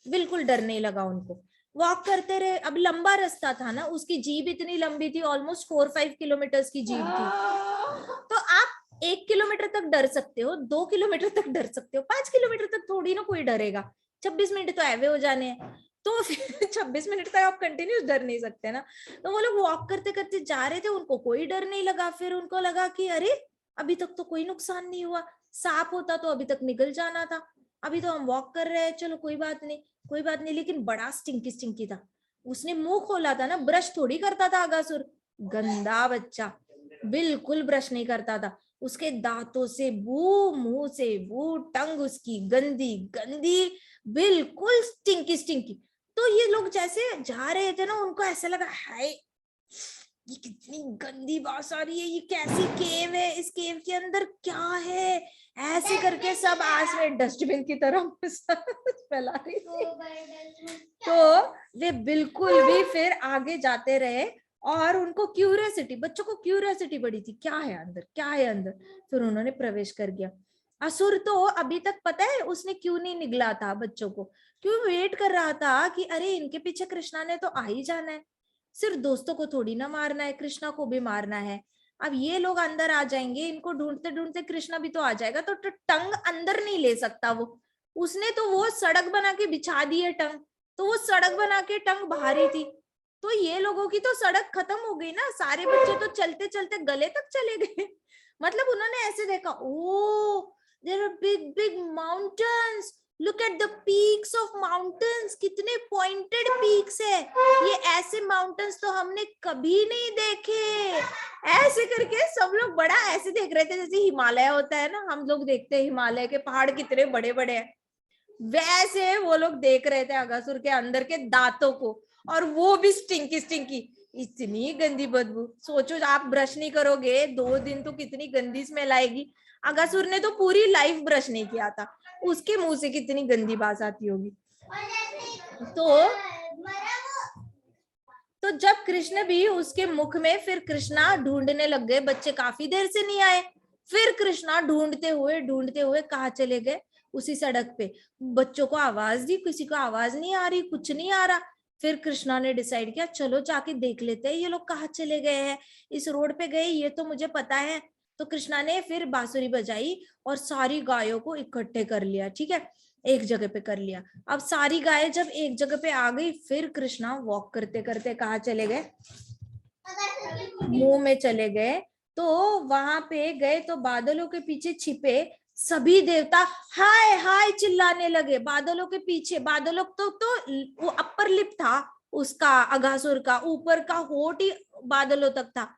बिल्कुल डर नहीं लगा उनको। वॉक करते रहे। अब लंबा रास्ता था ना, उसकी जीभ इतनी लंबी थी, ऑलमोस्ट 4-5 किलोमीटर की जीभ थी। तो आप 1 किलोमीटर तक डर सकते हो, 2 किलोमीटर तक डर सकते हो, 5 किलोमीटर तक थोड़ी ना कोई डरेगा, 26 मिनट तो एवे हो जाने हैं। तो फिर 26 मिनट तक आप कंटिन्यूस डर नहीं सकते ना। तो वो लोग वॉक करते करते जा रहे थे, उनको कोई डर नहीं लगा। फिर उनको लगा कि अरे अभी तक तो कोई नुकसान नहीं हुआ, सांप होता तो अभी तक निकल जाना था, अभी तो हम वॉक कर रहे हैं, चलो कोई बात नहीं कोई बात नहीं। लेकिन बड़ा स्टिंकी स्टिंकी था, उसने मुंह खोला था ना, ब्रश थोड़ी करता था अगासुर, गंदा बच्चा, बिल्कुल ब्रश नहीं करता था। उसके दांतों से बू, मुंह से बू, टंग उसकी गंदी गंदी, बिल्कुल स्टिंकी स्टिंकी। तो ये लोग जैसे जा रहे थे ना, उनको ऐसा लगा, हाय ये कितनी गंदी बास आ रही है, ये कैसी केव है, इस केव के अंदर क्या है, ऐसे करके सब आस में डस्टबिन की तरह फैला रही थी। तो वे बिल्कुल भी फिर आगे जाते रहे, और उनको क्यूरियोसिटी, बच्चों को क्यूरियोसिटी बड़ी थी, क्या है अंदर, क्या है अंदर। फिर उन्होंने प्रवेश कर गया। असुर तो अभी तक पता है उसने क्यों नहीं निगला था बच्चों को, क्यों वेट कर रहा था कि अरे इनके पीछे कृष्णा ने तो आ ही जाना है, सिर्फ दोस्तों को थोड़ी ना मारना है, कृष्णा को भी मारना है। अब ये लोग अंदर आ जाएंगे, इनको ढूंढते ढूंढते कृष्णा भी तो आ जाएगा, तो टंग अंदर नहीं ले सकता वो, उसने तो वो सड़क बना के बिछा दी है टंग, तो वो सड़क बना के टंग बाहर ही थी। तो ये लोगों की तो सड़क खत्म हो गई ना, सारे बच्चे तो चलते चलते गले तक चले गए। मतलब उन्होंने ऐसे देखा, oh there are big big mountains, look at the peaks of mountains, कितने पॉइंटेड पीक्स है, ये ऐसे माउंटेन्स तो हमने कभी नहीं देखे। ऐसे करके सब लोग बड़ा ऐसे देख रहे थे जैसे हिमालय होता है ना, हम लोग देखते हैं हिमालय के पहाड़ कितने बड़े बड़े हैं, वैसे वो लोग देख रहे थे अगासुर के अंदर के दांतों को, और वो भी स्टिंकी स्टिंकी, इतनी गंदी बदबू। सोचो आप ब्रश नहीं करोगे 2 दिन तो कितनी गंदी स्मेल आएगी। अगासुर ने तो पूरी लाइफ ब्रश नहीं किया था, उसके मुंह से कितनी गंदी बात आती होगी। तो जब कृष्ण भी उसके मुख में, फिर कृष्णा ढूंढने लग गए, बच्चे काफी देर से नहीं आए, फिर कृष्णा ढूंढते हुए कहाँ चले गए, उसी सड़क पे। बच्चों को आवाज दी, किसी को आवाज नहीं आ रही, कुछ नहीं आ रहा। फिर कृष्णा ने डिसाइड किया, चलो जाके देख लेते हैं ये लोग कहाँ चले गए हैं, इस रोड पे गए ये तो मुझे पता है। तो कृष्णा ने फिर बांसुरी बजाई और सारी गायों को इकट्ठे कर लिया, ठीक है, एक जगह पे कर लिया। अब सारी गायें जब एक जगह पे आ गई, फिर कृष्णा वॉक करते करते कहाँ चले गए, मुंह में चले गए। तो वहां पे गए तो बादलों के पीछे छिपे सभी देवता हाय हाय चिल्लाने लगे, बादलों के पीछे। बादलों तो वो अपर लिप था उसका, अगासुर का ऊपर का होठ ही बादलों तक था।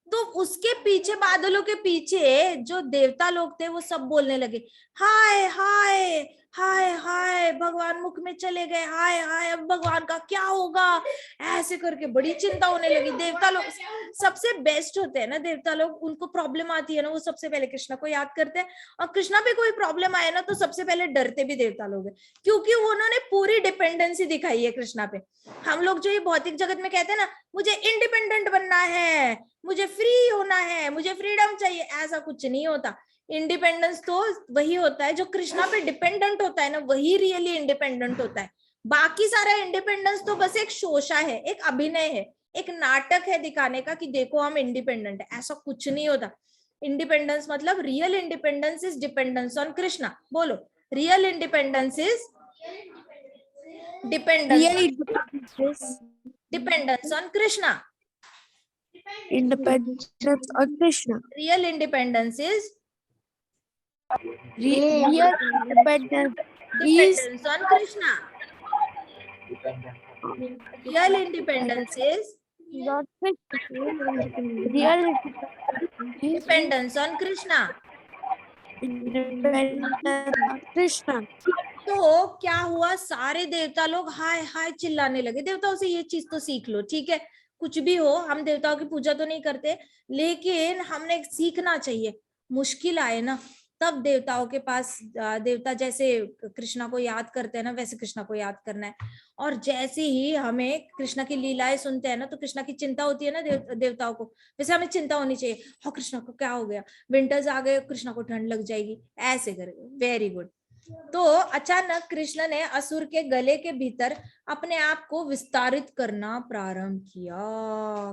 तो उसके पीछे, बादलों के पीछे जो देवता लोग थे वो सब बोलने लगे, हाय हाय हाय हाय भगवान मुख में चले गए, हाय हाय अब भगवान का क्या होगा, ऐसे करके बड़ी चिंता होने लगी। देवता लोग सबसे बेस्ट होते हैं ना, देवता लोग, उनको प्रॉब्लम आती है ना, वो सबसे पहले कृष्णा को याद करते हैं, और कृष्णा पे कोई प्रॉब्लम आए ना तो सबसे पहले डरते भी देवता लोग हैं, क्योंकि उन्होंने पूरी डिपेंडेंसी दिखाई है कृष्णा पे। हम लोग जो ये भौतिक जगत में कहते हैं ना, मुझे इंडिपेंडेंट बनना है, मुझे फ्री होना है, मुझे फ्रीडम चाहिए, ऐसा कुछ नहीं होता। इंडिपेंडेंस तो वही होता है जो कृष्णा पे डिपेंडेंट होता है ना, वही रियली इंडिपेंडेंट होता है। बाकी सारा इंडिपेंडेंस तो बस एक शोशा है, एक अभिनय है, एक नाटक है दिखाने का कि देखो हम इंडिपेंडेंट है, ऐसा कुछ नहीं होता। इंडिपेंडेंस मतलब real independence is dependence on Krishna. बोलो, real independence is dependence on Krishna. Independence on Krishna. Real independence is Real independence is dependence on Krishna. Real independence is not real is dependence on Krishna. independence on Krishna. तो क्या हुआ, सारे देवता लोग हाय हाय चिल्लाने लगे। देवताओं से ये चीज तो सीख लो, ठीक है, कुछ भी हो, हम देवताओं की पूजा तो नहीं करते, लेकिन हमने सीखना चाहिए। मुश्किल आए ना तब देवताओं के पास, देवता जैसे कृष्णा को याद करते हैं ना, वैसे कृष्णा को याद करना है। और जैसे ही हमें कृष्णा की लीलाएं सुनते हैं ना, तो कृष्णा की चिंता होती है ना देवताओं को, वैसे हमें चिंता होनी चाहिए, हाँ कृष्णा को क्या हो गया, विंटर्स आ गए, कृष्णा को ठंड लग जाएगी, ऐसे करेंगे। Very good. तो अचानक कृष्ण ने असुर के गले के भीतर अपने आप को विस्तारित करना प्रारंभ किया।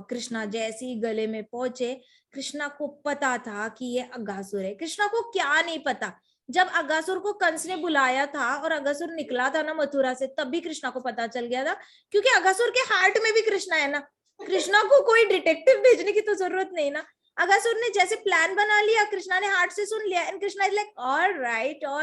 कृष्णा जैसे ही गले में पहुंचे, कृष्णा को पता था कि ये अगासुर है। कृष्णा को क्या नहीं पता, जब अगासुर को कंस ने बुलाया था और अगासुर निकला था ना मथुरा से, तब भी कृष्णा को पता चल गया था, क्योंकि अगासुर के हार्ट में भी कृष्णा है ना। कृष्णा को कोई डिटेक्टिव भेजने की तो जरूरत नहीं ना। अगासुर ने जैसे प्लान बना लिया, कृष्णा ने हार्ट से सुन लिया, and Krishna is like all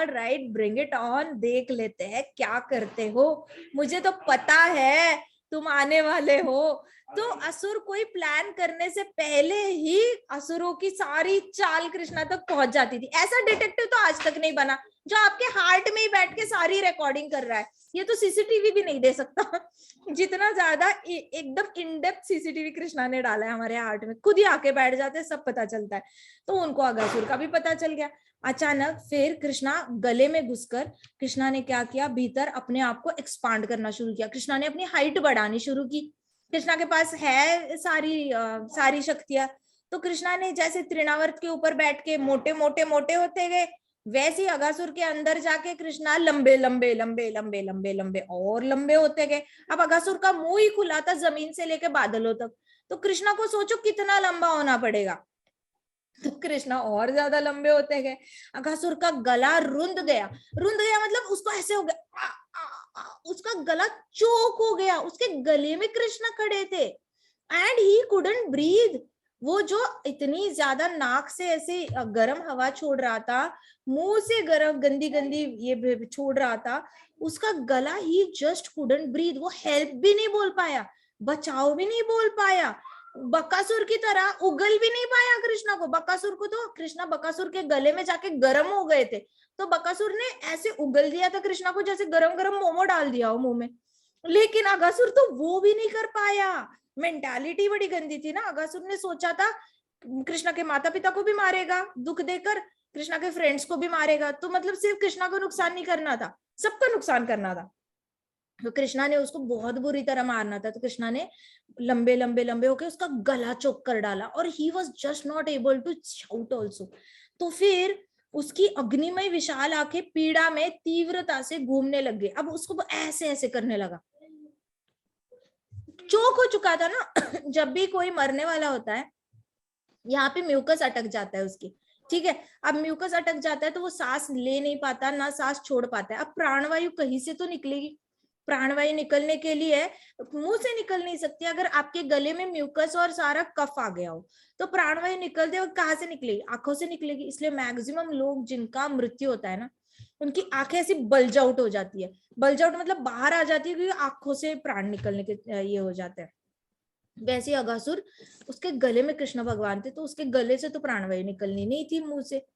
right bring it on, देख लेते हैं क्या करते हो, मुझे तो पता है तुम आने वाले हो। तो असुर कोई प्लान करने से पहले ही असुरों की सारी चाल कृष्णा तक पहुंच जाती थी। ऐसा डिटेक्टिव तो आज तक नहीं बना जो आपके हार्ट में ही बैठ के सारी रिकॉर्डिंग कर रहा है। ये तो सीसीटीवी भी नहीं दे सकता जितना ज्यादा एकदम इन डेप्थ सीसीटीवी कृष्णा ने डाला है हमारे हार्ट में। खुद ही आके बैठ जाते हैं, सब पता चलता है। तो उनको अगासुर का भी पता चल गया। अचानक फिर कृष्णा गले में घुसकर कृष्णा ने क्या किया, भीतर अपने आप को एक्सपांड करना शुरू किया। कृष्णा ने अपनी हाइट बढ़ानी शुरू की। कृष्णा के पास है सारी शक्तियां। तो कृष्णा ने जैसे तृणावर्त के ऊपर बैठ के मोटे मोटे मोटे होते गए, वैसे ही अगासुर के अंदर जाके कृष्णा लंबे लंबे लंबे लंबे लंबे लंबे और लंबे होते गए। अब अगासुर का मुंह ही खुला था जमीन से लेके बादलों तक। तो कृष्णा को सोचो कितना लंबा होना पड़ेगा। तो कृष्णा और ज्यादा लंबे होते गए। अगासुर का गला रुंध गया। रुंध गया मतलब उसको ऐसे हो गया, उसका गला चोक हो गया। उसके गले में कृष्णा खड़े थे एंड ही कुडंट ब्रीथ। वो जो इतनी ज्यादा नाक से ऐसे गर्म हवा छोड़ रहा था, मुंह से गर्म गंदी गंदी ये छोड़ रहा था, उसका गला ही जस्ट कुडंट ब्रीथ। वो हेल्प भी नहीं बोल पाया, बचाओ भी नहीं बोल पाया, बकासुर की तरह उगल भी नहीं पाया कृष्णा को। बकासुर को तो कृष्णा बकासुर के गले में जाके गर्म हो गए थे, तो बकासुर ने ऐसे उगल दिया था कृष्णा को जैसे गरम गरम मोमो डाल दिया हो मुंह में। लेकिन अगासुर तो वो भी नहीं कर पाया। मेंटालिटी बड़ी गंदी थी ना। अगासुर ने सोचा था कृष्णा के माता पिता को भी मारेगा दुख देकर, कृष्णा के फ्रेंड्स को भी मारेगा। तो मतलब सिर्फ कृष्णा को नुकसान नहीं करना था, सबका नुकसान करना था। तो कृष्णा ने उसको बहुत बुरी तरह मारना था। तो कृष्णा ने लंबे लंबे लंबे होके उसका गला चोक कर डाला और he was just not able to shout also. तो फिर उसकी अग्निमय विशाल आंखें पीड़ा में तीव्रता से घूमने लग गई। अब उसको ऐसे ऐसे करने लगा, चोक हो चुका था ना जब भी कोई मरने वाला होता है यहाँ पे म्यूकस अटक जाता है उसकी, ठीक है। अब म्यूकस अटक जाता है तो वो सांस ले नहीं पाता, ना सांस छोड़ पाता है। अब प्राणवायु कहीं से तो निकलेगी। प्राणवायु निकलने के लिए मुंह से निकल नहीं सकती। अगर आपके गले में म्यूकस और सारा कफ आ गया हो तो प्राणवायु निकलते वक्त कहाँ से निकलेगी? आंखों से निकलेगी। इसलिए मैक्सिमम लोग जिनका मृत्यु होता है ना, उनकी आंखें ऐसी बल्ज आउट हो जाती है। बल्ज आउट मतलब बाहर आ जाती है, क्योंकि आंखों से प्राण निकलने के ये हो जाते हैं। वैसे ही अगासुर, उसके गले में कृष्ण भगवान थे तो उसके गले से तो प्राणवायु निकलनी नहीं थी, मुंह से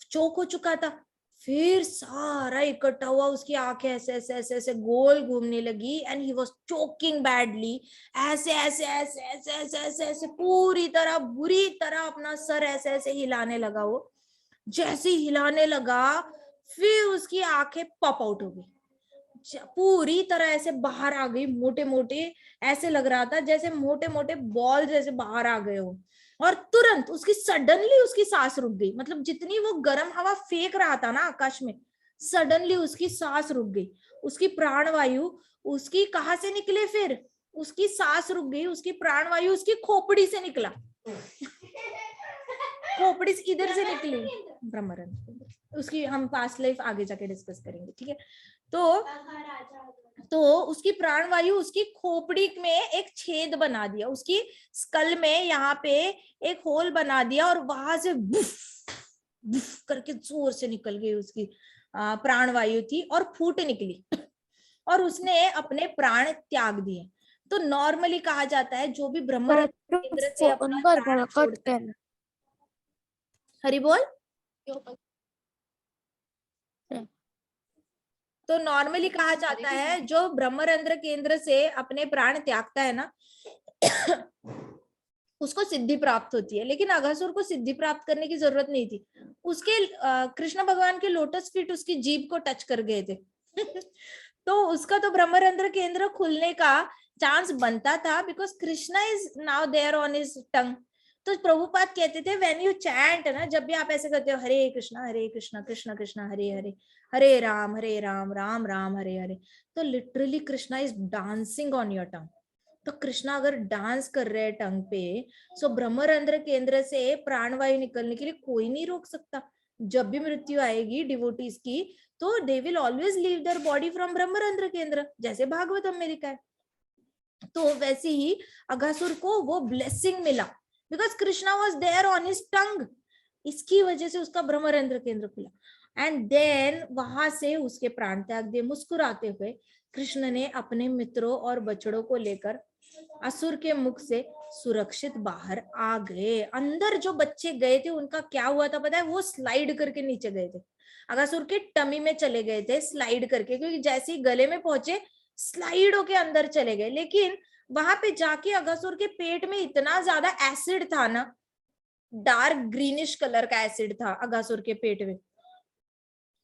चोक हो चुका था। फिर सारा इकट्ठा हुआ, उसकी आंखें ऐसे ऐसे ऐसे ऐसे गोल घूमने लगी and he was choking badly. ऐसे ऐसे ऐसे ऐसे ऐसे ऐसे ऐसे पूरी तरह बुरी तरह अपना सर ऐसे ऐसे हिलाने लगा। वो जैसे हिलाने लगा फिर उसकी आंखें पॉप आउट हो गई, पूरी तरह ऐसे बाहर आ गई। मोटे मोटे ऐसे लग रहा था जैसे मोटे मोटे बॉल जैसे बाहर आ गए हो। और तुरंत उसकी सडनली उसकी सांस रुक गई। मतलब जितनी वो गर्म हवा फेंक रहा था ना आकाश में, सडनली उसकी सांस रुक गई। उसकी प्राणवायु उसकी कहाँ से निकले? फिर उसकी सांस रुक गई, उसकी प्राणवायु उसकी खोपड़ी से निकला। खोपड़ी इधर से निकली ब्रह्मरंध्र। उसकी हम पास्ट लाइफ आगे जाके डिस्कस करेंगे, ठीक है। तो उसकी प्राणवायु उसकी खोपड़ी में एक छेद बना दिया, उसकी स्कल में यहाँ पे एक होल बना दिया और वहां से बुफ बुफ करके जोर से निकल गई उसकी प्राणवायु थी और फूट निकली और उसने अपने प्राण त्याग दिए। तो नॉर्मली कहा जाता है जो भी ब्रह्म केंद्र से अपना प्राण छोड़ता है, हरि बोल, तो नॉर्मली कहा जाता है जो ब्रह्मरंध्र केंद्र से अपने प्राण त्यागता है ना उसको सिद्धि प्राप्त होती है। लेकिन अगासुर को सिद्धि प्राप्त करने की जरूरत नहीं थी। उसके कृष्ण भगवान के लोटस फीट उसकी जीभ को टच कर गए थे तो उसका तो ब्रह्मरंध्र केंद्र खुलने का चांस बनता था, because Krishna is now there on his tongue. तो प्रभुपाद कहते थे व्हेन यू चैंट ना, जब भी आप ऐसे करते हो हरे कृष्णा कृष्ण कृष्ण हरे हरे, हरे राम राम राम हरे हरे, तो literally Krishna is dancing on your tongue. तो कृष्णा अगर डांस कर रहे हैं टंग पे, सो ब्रह्मरंध्र केंद्र से प्राणवायु निकलने के लिए कोई नहीं रोक सकता। जब भी मृत्यु आएगी डिवोटीज की, तो they will always leave their body from ब्रह्मरंध्र केंद्र, जैसे भागवतम में लिखा है। तो वैसे ही अगासुर को वो ब्लेसिंग मिला because Krishna was there on his tongue. इसकी वजह से उसका ब्रह्मरंध्र केंद्र खुला एंड देन वहां से उसके प्राण त्याग दिए मुस्कुराते हुए। कृष्ण ने अपने मित्रों और बछड़ों को लेकर असुर के मुख से सुरक्षित बाहर आ गए। अंदर जो बच्चे गए थे उनका क्या हुआ था पता है? वो स्लाइड करके नीचे गए थे, अगासुर के टमी में चले गए थे स्लाइड करके, क्योंकि जैसे ही गले में पहुंचे स्लाइड होके अंदर चले गए। लेकिन वहां पे जाके अगासुर के पेट में इतना ज्यादा एसिड था ना, डार्क ग्रीनिश कलर का एसिड था अगासुर के पेट में।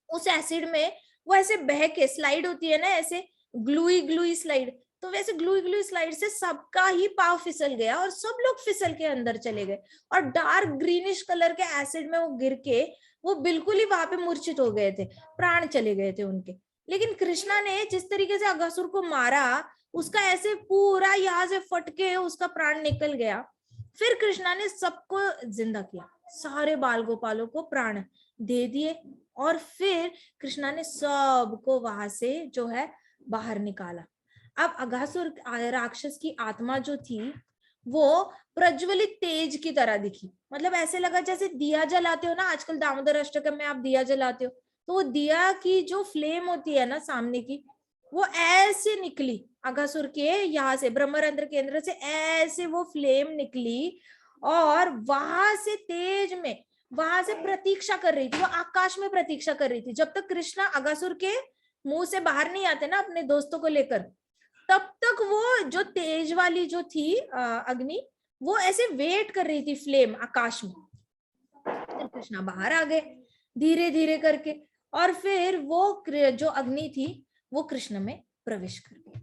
उस एसिड में वो ऐसे बह के, स्लाइड होती है ना ऐसे ग्लूई ग्लूई स्लाइड, तो वैसे ग्लूई ग्लूई स्लाइड से सबका ही पाव फिसल गया और सब लोग फिसल के अंदर चले गए। और डार्क ग्रीनिश कलर के एसिड में वो गिर के वो बिल्कुल ही वहां पे मूर्छित हो गए थे, प्राण चले गए थे उनके। लेकिन कृष्णा ने जिस तरीके से अगासुर को मारा, उसका ऐसे पूरा यहाँ से फटके उसका प्राण निकल गया। फिर कृष्णा ने सबको जिंदा किया, सारे बाल गोपालों को प्राण दे दिए, और फिर कृष्णा ने सबको वहां से जो है बाहर निकाला। अब अगासुर राक्षस की आत्मा जो थी वो प्रज्वलित तेज की तरह दिखी, मतलब ऐसे लगा जैसे दिया जलाते हो ना, आजकल दामोदर अष्टकम में आप दिया जलाते हो, तो वो दिया की जो फ्लेम होती है ना सामने की, वो ऐसे निकली अगासुर के यहाँ से, ब्रह्मरंध्र केंद्र से ऐसे वो फ्लेम निकली, और वहां से तेज में वहां से प्रतीक्षा कर रही थी, वो आकाश में प्रतीक्षा कर रही थी जब तक कृष्णा अगासुर के मुंह से बाहर नहीं आते ना अपने दोस्तों को लेकर, तब तक वो जो तेज वाली जो थी अग्नि, वो ऐसे वेट कर रही थी फ्लेम आकाश में। फिर कृष्णा बाहर आ गए धीरे धीरे करके, और फिर वो जो अग्नि थी वो कृष्ण में प्रवेश कर गई।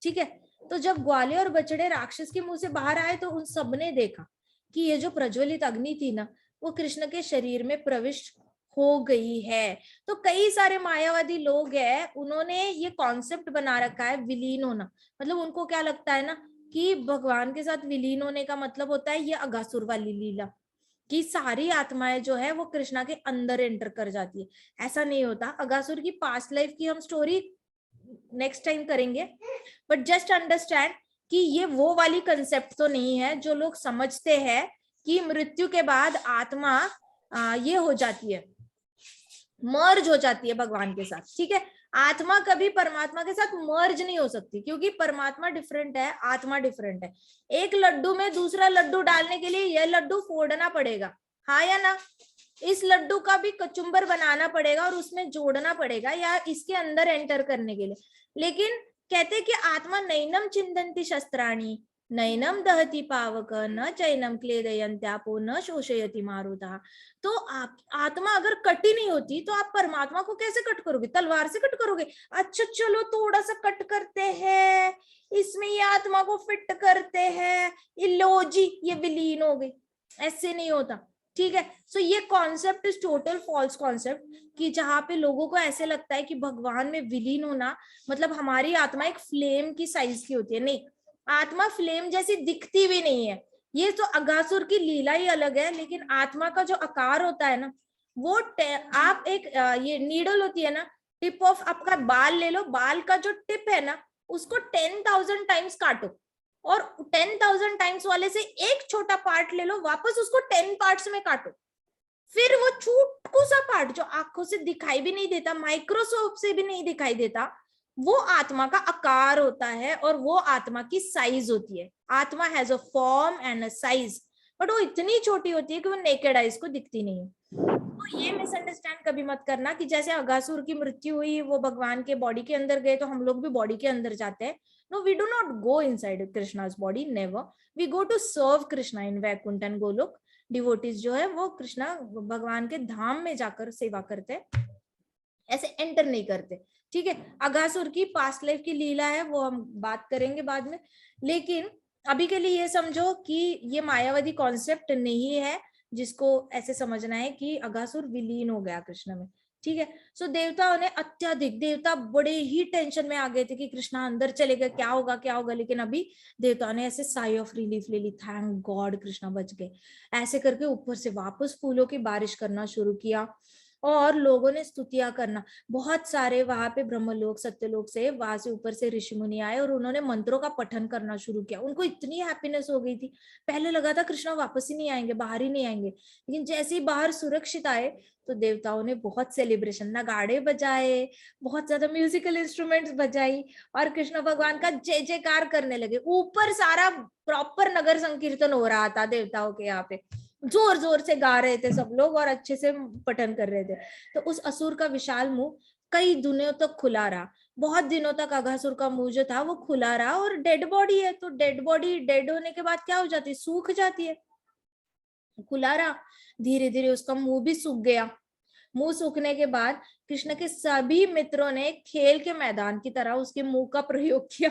ठीक है, तो जब ग्वाले और बछड़े राक्षस के मुंह से बाहर आए तो उन सबने देखा कि ये जो प्रज्वलित अग्नि थी ना, वो कृष्ण के शरीर में प्रविष्ट हो गई है। तो कई सारे मायावादी लोग हैं, उन्होंने ये कॉन्सेप्ट बना रखा है विलीन होना, मतलब उनको क्या लगता है ना कि भगवान के साथ विलीन होने का मतलब होता है ये अगासुर वाली लीला, कि सारी आत्माएं जो है वो कृष्णा के अंदर एंटर कर जाती है। ऐसा नहीं होता। अगासुर की पास्ट लाइफ की हम स्टोरी नेक्स्ट टाइम करेंगे, बट जस्ट अंडरस्टैंड कि ये वो वाली कंसेप्ट तो नहीं है जो लोग समझते हैं कि मृत्यु के बाद आत्मा ये हो जाती है, मर्ज हो जाती है भगवान के साथ। ठीक है, आत्मा कभी परमात्मा के साथ मर्ज नहीं हो सकती, क्योंकि परमात्मा डिफरेंट है, आत्मा डिफरेंट है। एक लड्डू में दूसरा लड्डू डालने के लिए यह लड्डू फोड़ना पड़ेगा, हाँ या ना? इस लड्डू का भी कचुम्बर बनाना पड़ेगा और उसमें जोड़ना पड़ेगा या इसके अंदर एंटर करने के लिए। लेकिन कहते कि आत्मा नैनम चिंतन्ति शस्त्राणी नैनम दहति पावक न चैनम क्लेदयन्त्यापो न शोषयति मारुता। तो आप आत्मा अगर कटी नहीं होती तो आप परमात्मा को कैसे कट करोगे? तलवार से कट करोगे? अच्छा चलो थोड़ा सा कट करते हैं, इसमें ये आत्मा को फिट करते हैं, ये लो जी ये विलीन हो गई, ऐसे नहीं होता। ठीक है, सो ये concept is total false concept, कि जहां पे लोगों को ऐसे लगता है कि भगवान में विलीन होना मतलब हमारी आत्मा एक फ्लेम की साइज की होती है। नहीं, आत्मा फ्लेम जैसी दिखती भी नहीं है। ये तो अगासुर की लीला ही अलग है, लेकिन आत्मा का जो आकार होता है ना, वो आप एक ये नीडल होती है ना, टिप ऑफ आपका बाल ले लो, बाल का जो टिप है ना उसको 10,000 टाइम्स काटो, और 10,000 टाइम्स वाले से एक छोटा पार्ट ले लो, वापस उसको 10 पार्ट्स में काटो, फिर वो छोटू सा पार्ट जो आंखों से दिखाई भी नहीं देता, माइक्रोस्कोप से भी नहीं दिखाई देता, वो आत्मा का आकार होता है और वो आत्मा की साइज होती है। आत्मा has a form and a size, but वो इतनी छोटी होती है कि वो नेकेड आइज को दिखती नहीं है। तो ये मिसअंडरस्टैंड कभी मत करना कि जैसे अगासुर की मृत्यु हुई, वो भगवान के बॉडी के अंदर गए तो हम लोग भी बॉडी के अंदर जाते हैं। No, we do not go inside Krishna's body, never. We go to serve Krishna in Vaikuntha and Goloka. Devotees जो है वो कृष्णा भगवान के धाम में जाकर सेवा करते हैं, ऐसे एंटर नहीं करते। ठीक है, अगासुर की पास्ट लाइफ की लीला है, वो हम बात करेंगे बाद में, लेकिन अभी के लिए ये समझो कि ये मायावादी कॉन्सेप्ट नहीं है जिसको ऐसे समझना है कि अगासुर विलीन हो गया कृष्ण में। ठीक है, सो देवताओं ने अत्यधिक, देवता बड़े ही टेंशन में आ गए थे कि कृष्णा अंदर चले गए, क्या होगा क्या होगा, लेकिन अभी देवताओं ने ऐसे साई ऑफ रिलीफ ले ली, थैंक गॉड कृष्णा बच गए। ऐसे करके ऊपर से वापस फूलों की बारिश करना शुरू किया, और लोगों ने स्तुतियां करना। बहुत सारे वहां पे ब्रह्मलोक सत्यलोक से वहां से ऊपर से ऋषि मुनि आए और उन्होंने मंत्रों का पठन करना शुरू किया। उनको इतनी हैप्पीनेस हो गई थी, पहले लगा था कृष्णा वापस ही नहीं आएंगे, बाहर ही नहीं आएंगे, लेकिन जैसे ही बाहर सुरक्षित आए तो देवताओं ने बहुत सेलिब्रेशन, नगाड़े बजाए, बहुत ज्यादा म्यूजिकल इंस्ट्रूमेंट्स बजाई और कृष्ण भगवान का जय जयकार करने लगे। ऊपर सारा प्रॉपर नगर संकीर्तन हो रहा था देवताओं के यहाँ पे, जोर जोर से गा रहे थे सब लोग और अच्छे से पठन कर रहे थे। तो उस असुर का विशाल मुंह कई दिनों तक खुला रहा। बहुत दिनों तक अघासुर का मुंह जो था वो खुला रहा। और डेड बॉडी है तो डेड बॉडी डेड होने के बाद क्या हो जाती है, सूख जाती है। खुला रहा, धीरे धीरे उसका मुंह भी सूख गया। मुंह सूखने के बाद कृष्ण के सभी मित्रों ने खेल के मैदान की तरह उसके मुंह का प्रयोग किया।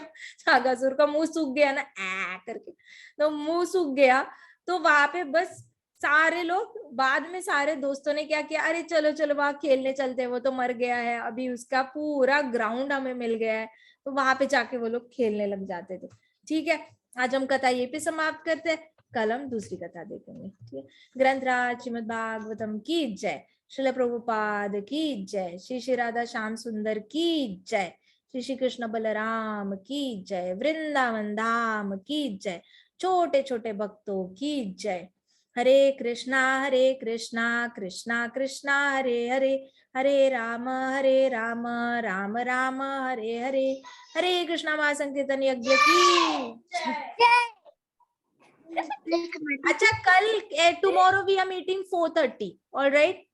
अघासुर का मुंह सूख गया ना ऐ करके, तो मुंह सूख गया। तो वहां पे बस सारे लोग, बाद में सारे दोस्तों ने क्या किया, अरे चलो चलो वहां खेलने चलते हैं, वो तो मर गया है, अभी उसका पूरा ग्राउंड हमें मिल गया है। तो वहां पे जाके वो लोग खेलने लग जाते थे। ठीक है, आज हम कथा ये पे समाप्त करते हैं, कल हम दूसरी कथा देखेंगे। ठीक है, ग्रंथराज श्रीमद् भागवतम की जय, श्रील प्रभुपाद की जय, श्री श्री राधा श्याम सुंदर की जय, श्री श्री कृष्ण बलराम की जय, वृंदावन धाम की जय, छोटे छोटे भक्तों की जय। हरे कृष्णा कृष्णा कृष्णा हरे हरे, हरे राम राम राम हरे हरे। हरे कृष्णा महासंकीर्तन यज्ञ की। अच्छा, कल tomorrow we are meeting 4:30, alright?